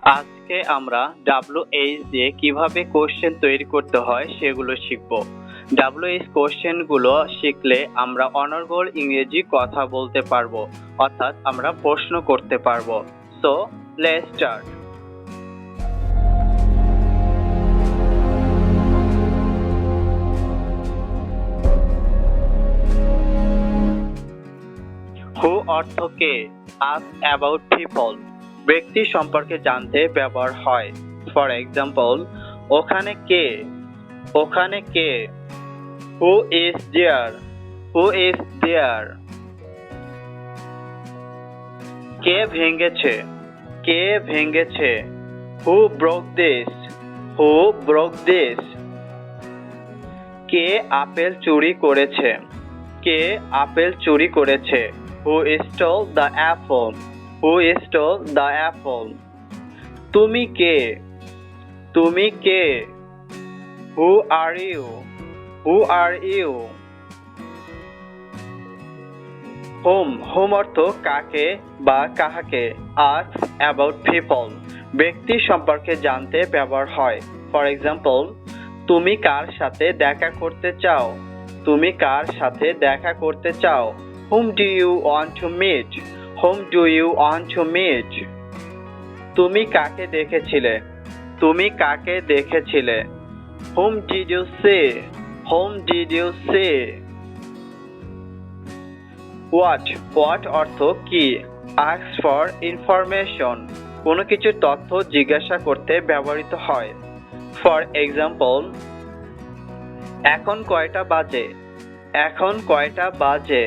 আজকে আমরা WH দিয়ে কিভাবে কোশ্চেন তৈরি করতে হয় সেগুলো শিখব। WH কোশ্চেনগুলো শিখলে আমরা অনর্গল ইংরেজি কথা বলতে পারবো, অর্থাৎ আমরা প্রশ্ন করতে পারবো। So let's start. হু অর্থ কে, আস্ক অ্যাবাউট পিপল, ব্যক্তি সম্পর্কে জানতে ব্যবহার হয়। ফর এক্সাম্পল, ওখানে কে, ওখানে কে। Who is there, who is there. কে ভেঙেছে, কে ভেঙেছে। Who broke this, who broke this. কে আপেল চুরি করেছে, কে আপেল চুরি করেছে। Who stole the apple, who stole the apple. তুমি কে, তুমি কে। Who are you, who are you. Home, home অর্থ কাকে বা কাহাকে। আস্ক অ্যাবাউট পিপল, ব্যক্তি সম্পর্কে জানতে ব্যবহার হয়। ফর এক্সাম্পল, তুমি কার সাথে দেখা করতে চাও, তুমি কার সাথে দেখা করতে চাও। Whom do you want to meet, whom do you want to meet। তুমি কাকে দেখেছিলে, তুমি কাকে দেখেছিলে। Whom did you see, whom did you see। What, what অর্থ কি। Ask for information, কোনো কিছুর তথ্য জিজ্ঞাসা করতে ব্যবহৃত হয়। ফর এক্সাম্পল, এখন কয়টা বাজে, এখন কয়টা বাজে।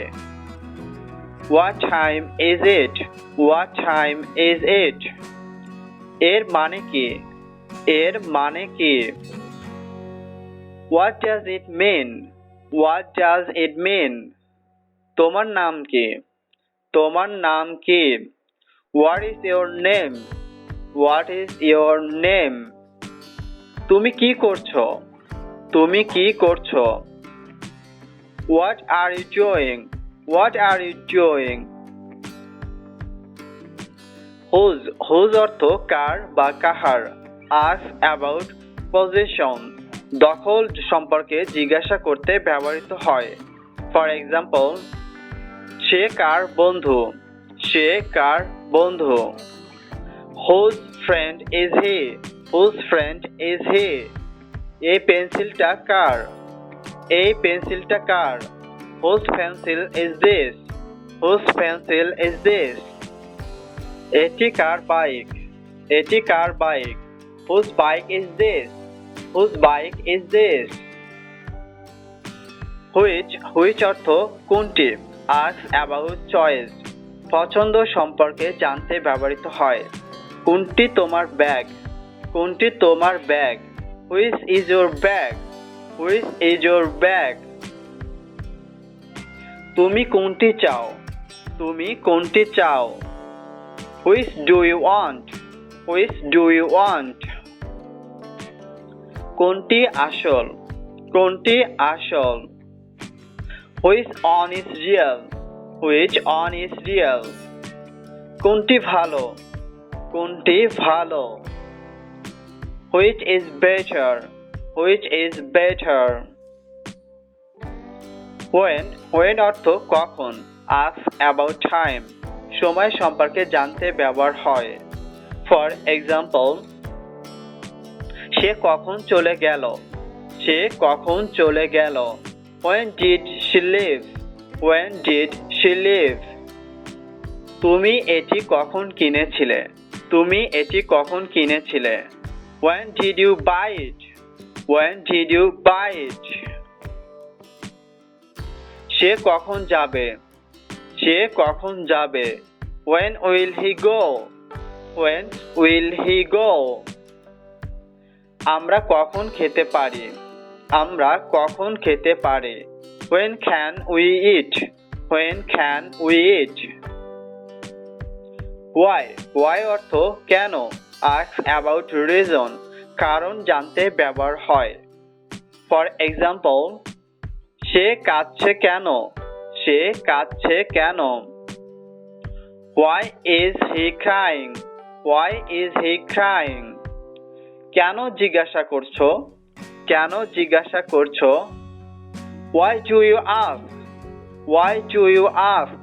What time is it, what time is it। এর মানে কি, এর মানে কি। What does it mean, what does it mean। তোমার নাম কি, তোমার নাম কি। What is your name, what is your name। তুমি কি করছো, তুমি কি করছো। What are you doing, what are you doing। Whose, whose অর্থ কার বা কাহার। Ask about possession, দখল সম্পর্কে জিজ্ঞাসা করতে ব্যবহৃত হয়। ফর এক্সাম্পল, সে কার বন্ধু, সে কার বন্ধু। Whose friend is he, whose friend is he। এই পেন্সিলটা কার, এই পেন্সিলটা কার। Whose pencil is this, whose pencil is this। এটি কার বাইক, এটি কার bike. Whose bike is this, whose bike is this। Which, which অর্থ কোনটি। Ask about choice, পছন্দ সম্পর্কে জানতে ব্যবহৃত হয়। কোনটি তোমার ব্যাগ, কোনটি তোমার bag. Which is your bag, which is your bag। তুমি কোনটি চাও, তুমি কোনটি চাও। Which do you want, which do you want। কোনটি আসল, কোনটি আসল। Which one is real, which one is real। কোনটি ভালো, কোনটি ভালো। Which is better, which is better। When, when অর্থ কখন। Ask about time, সময় সম্পর্কে জানতে ব্যবহার হয়। ফর এক্সাম্পল, সে কখন চলে গেল, সে কখন চলে গেল। When did she leave, when did she leave। তুমি এটি কখন কিনেছিলে, তুমি এটি কখন কিনেছিলে। When did you buy it, when did you buy it। সে কখন যাবে, সে কখন যাবে। When will he go, when will he go। আমরা কখন খেতে পারি, আমরা কখন খেতে পারি। When can we eat, when can we eat। Why, why অর্থ কেন। Ask about reason, কারণ জানতে ব্যবহার হয়। ফর এক্সাম্পল, সে কাঁদছে কেন, সে কাঁদছে কেন। Why is he crying, Why is he crying? কেন জিজ্ঞাসা করছো? কেন জিজ্ঞাসা করছো? Why do you ask? Why do you ask?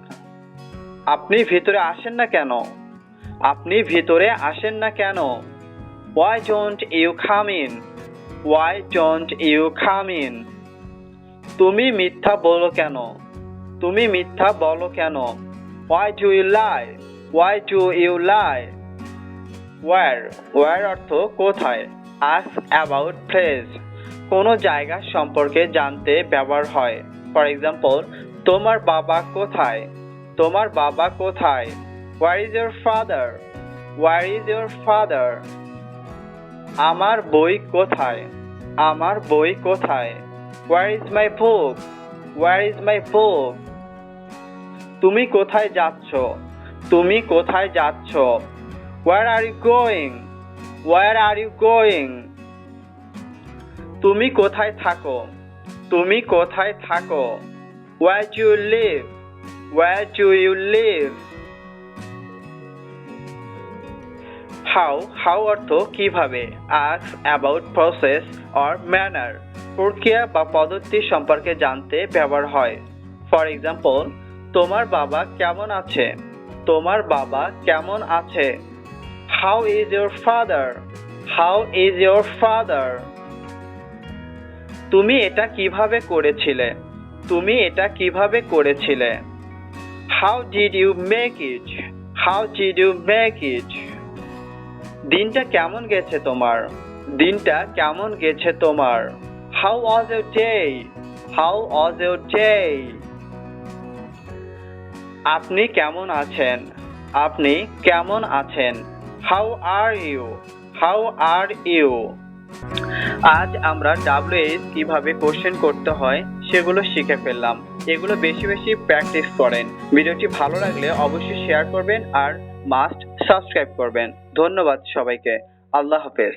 আপনি ভিতরে আসেন না কেন? আপনি ভিতরে আসেন না কেন? Why don't you come in? Why don't you come in? তুমি মিথ্যা বলো কেন? তুমি মিথ্যা বলো কেন? Why do you lie? Why do you lie? Where অর্থ কোথায়? Ask about place. কোনো জায়গা সম্পর্কে জানতে ব্যবহার হয়। For example, তোমার বাবা কোথায়? তোমার বাবা কোথায়? Where is your father? Where is your father? আমার বই কোথায়? আমার বই কোথায়? Where is my book? Where is my book? তুমি কোথায় যাচ্ছ? তুমি কোথায় যাচ্ছ? Where are you going? Where are you going? তুমি কোথায় থাকো? তুমি কোথায় থাকো? Where do you live? Where do you live? How অর্থ কিভাবে? Ask about process or manner. প্রক্রিয়া বা পদ্ধতি সম্পর্কে জানতে ব্যবহার হয়। For example, তোমার বাবা কেমন আছে? তোমার বাবা কেমন আছে? How is your father? How is your father? তুমি এটা কিভাবে করেছিলে? তুমি এটা কিভাবে করেছিলে? How did you make it? How did you make it? দিনটা কেমন গেছে তোমার? দিনটা কেমন গেছে তোমার? How was your day? How was your day? আপনি কেমন আছেন? আপনি কেমন আছেন? How are you? How are you? আজ আমরা WH কিভাবে কোশ্চেন করতে হয় সেগুলো শিখে ফেললাম। এগুলো বেশি বেশি প্র্যাকটিস করেন। ভিডিওটি ভালো লাগলে অবশ্যই শেয়ার করবেন আর মাস্ট সাবস্ক্রাইব করবেন। ধন্যবাদ সবাইকে। আল্লাহ হাফেজ।